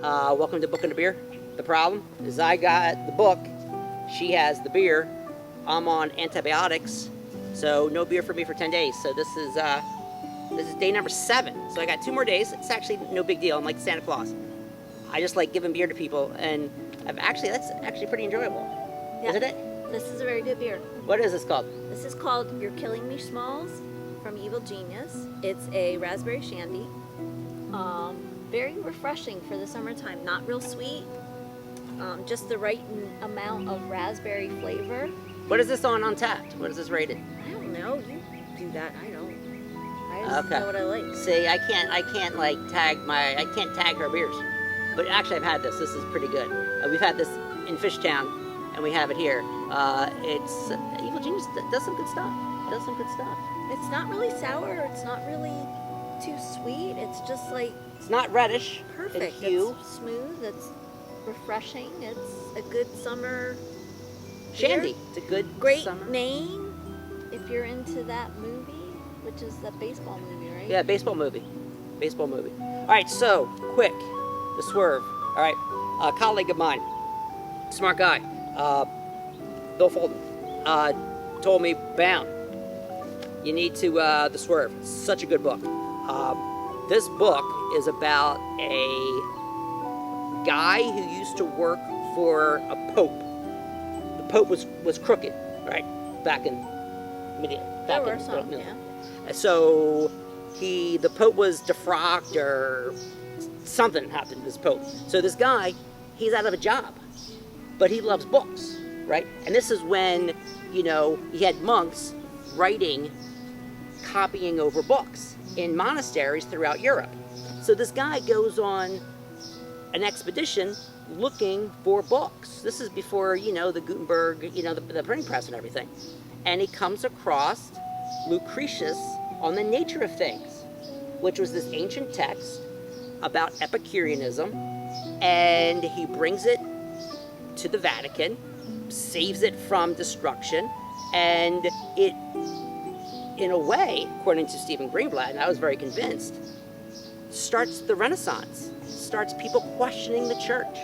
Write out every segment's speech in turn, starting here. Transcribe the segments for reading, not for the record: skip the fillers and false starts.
Welcome to Book and a Beer. The problem is I got the book, she has the beer, I'm on antibiotics, so no beer for me for 10 days. So this is day number 7. So I got 2 more days. It's actually no big deal. I'm like Santa Claus. I just like giving beer to people, and that's actually pretty enjoyable. Yeah. Isn't it? This is a very good beer. What is this called? This is called You're Killing Me Smalls from Evil Genius. It's a raspberry shandy. Very refreshing for the summertime. Not real sweet. Just the right amount of raspberry flavor. What is this on Untapped? What is this rated? I don't know. You do that. I don't. I just know what I like. See, I can't like tag her beers. But actually, I've had this. This is pretty good. We've had this in Fishtown, and we have it here. It's Evil Genius does some good stuff. It's not really sour. It's not really too sweet. It's just like It's not reddish. perfect. In hue. It's smooth. It's refreshing. It's a good summer Shandy. beer. It's a good Great summer. name if you're into that movie, which is the baseball movie, right? Yeah, baseball movie. All right, so quick, the Swerve. All right, a colleague of mine, smart guy, Bill Fulton, told me, bam, you need to the Swerve. Such a good book. This book is about a guy who used to work for a pope. The pope was crooked, right? Back in medieval. There were some, yeah. So the pope was defrocked or something happened to this pope. So this guy, he's out of a job, but he loves books, right? And this is when, you had monks writing, copying over books in monasteries throughout Europe. So this guy goes on an expedition looking for books. This is before, the Gutenberg, the printing press and everything. And he comes across Lucretius on the Nature of Things, which was this ancient text about Epicureanism, and he brings it to the Vatican, saves it from destruction, and it, in a way, according to Stephen Greenblatt, and I was very convinced, starts the Renaissance, starts people questioning the church,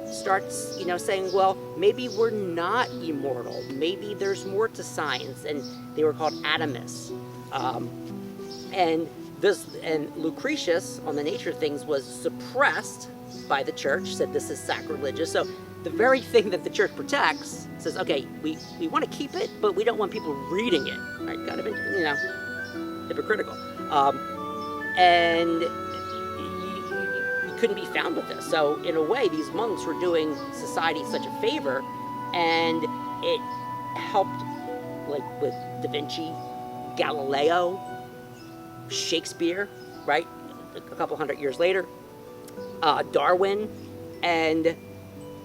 starts, saying, well, maybe we're not immortal, maybe there's more to science, and they were called atomists. And Lucretius, on the Nature of Things, was suppressed by the church, said this is sacrilegious. So the very thing that the church protects says, okay, we want to keep it, but we don't want people reading it, right? Kind of, hypocritical. And you couldn't be found with this. So in a way, these monks were doing society such a favor, and it helped, like with Da Vinci, Galileo, Shakespeare, right? A couple hundred years later, Darwin, and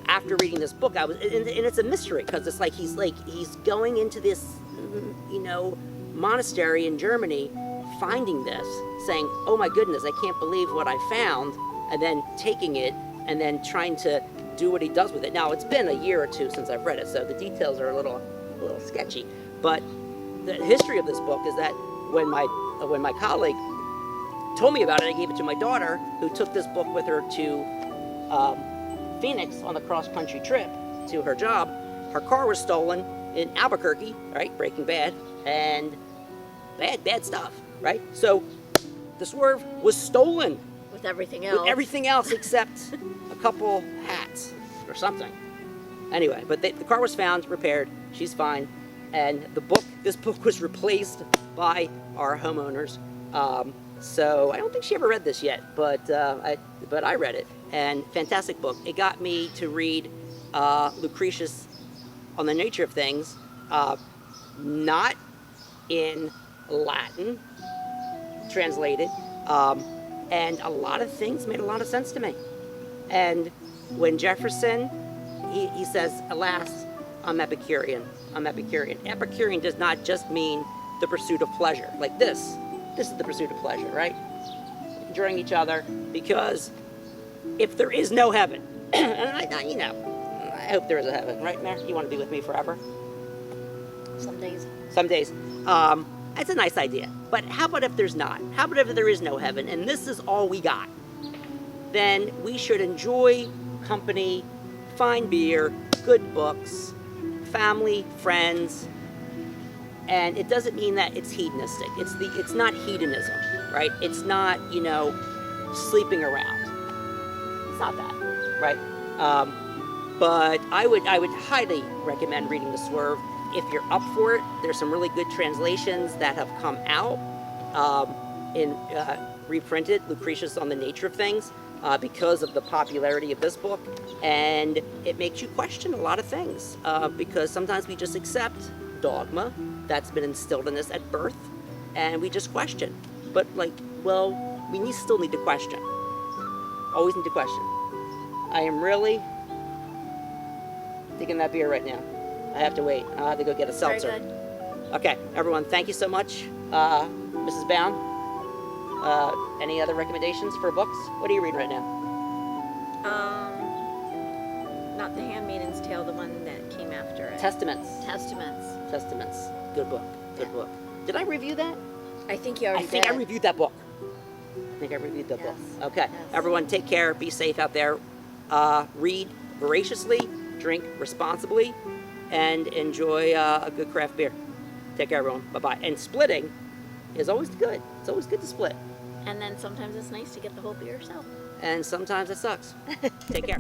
after reading this book, and it's a mystery because it's like he's going into this, monastery in Germany, finding this, saying, "Oh my goodness, I can't believe what I found," and then taking it and then trying to do what he does with it. Now it's been a year or 2 since I've read it, so the details are a little sketchy. But the history of this book is that when my colleague told me about it, I gave it to my daughter, who took this book with her to Phoenix on the cross-country trip to her job. Her car was stolen in Albuquerque, right? Breaking Bad, and bad stuff, right? So the Swerve was stolen. With everything else. With everything else except a couple hats or something. Anyway, but the car was found, repaired, she's fine, and this book was replaced by our homeowners. So I don't think she ever read this yet, but I read it, and fantastic book. It got me to read Lucretius on the Nature of Things, not in Latin, translated, and a lot of things made a lot of sense to me. And when Jefferson, he says, alas, I'm Epicurean. Epicurean does not just mean the pursuit of pleasure, like this. This is the pursuit of pleasure, right? Enjoying each other, because if there is no heaven, and I hope there is a heaven, right, Mary? You want to be with me forever? Some days. Some days. That's a nice idea. But how about if there's not? How about if there is no heaven, and this is all we got? then we should enjoy company, fine beer, good books, family, friends, and it doesn't mean that it's hedonistic. It's not hedonism, right? It's not, you know, sleeping around. It's not that, right? But I would highly recommend reading the Swerve if you're up for it. There's some really good translations that have come out in reprinted. Lucretius on the Nature of Things. Because of the popularity of this book, and it makes you question a lot of things, because sometimes we just accept dogma that's been instilled in us at birth, and we just question. But like, well, we still need to question. Always need to question. I am really taking that beer right now. I have to wait. I'll have to go get a seltzer. Very good. Okay, everyone, thank you so much. Mrs. Bound, any other recommendations for books? What are you reading right now? Not The Handmaid's Tale, the one that came after it. Testaments. Testaments. Good book. Good book. Did I review that? I think you already I think did. I reviewed that book. Book. Okay. Yes. Everyone, take care. Be safe out there. Read voraciously, drink responsibly, and enjoy a good craft beer. Take care, everyone. Bye-bye. And splitting is always good. It's always good to split. And then sometimes it's nice to get the whole beer yourself. And sometimes it sucks. Take care.